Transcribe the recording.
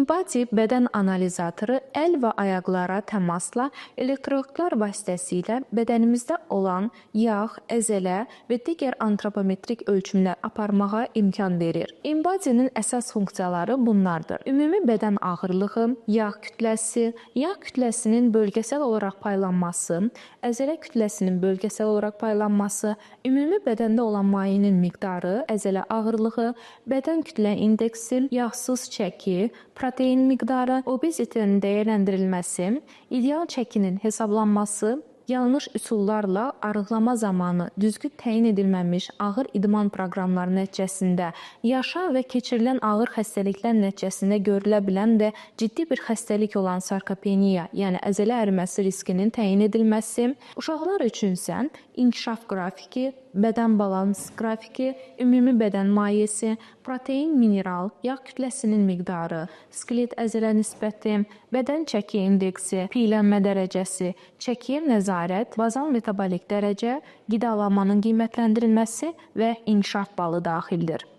InBody bədən analizatoru əl və ayaqlara təmasla elektrodlar vasitəsilə bədənimizdə olan yağ, əzələ və digər antropometrik ölçümlər aparmağa imkan verir. InBody-nin əsas funksiyaları bunlardır: ümumi bədən ağırlığı, yağ kütləsi, yağ kütləsinin bölgəsəl olaraq paylanması, əzələ kütləsinin bölgəsəl olaraq paylanması, ümumi bədəndə olan mayenin miqdarı, əzələ ağırlığı, bədən kütlə indeksi, yağsız çəki, protein miqdarı, obezitenin dəyərləndirilməsi, ideal çəkinin hesablanması, yanlış üsullarla arıqlama zamanı düzgün təyin edilməmiş ağır idman proqramları nəticəsində yaşa və keçirilən ağır xəstəliklər nəticəsində görülə bilən və ciddi bir xəstəlik olan sarkopeniya, yəni əzələ əriməsi riskinin təyin edilməsi, uşaqlar üçünsə inkişaf qrafiki, bədən balans qrafiki, ümumi bədən mayesi, protein, mineral, yağ kütləsinin miqdarı, skelet əzələ nisbəti, bədən çəki indeksi, piyələnmə dərəcəsi, çəkiyə nəzarət, bazal metabolik dərəcə, qidalanmanın qiymətləndirilməsi və inkişaf balı daxildir.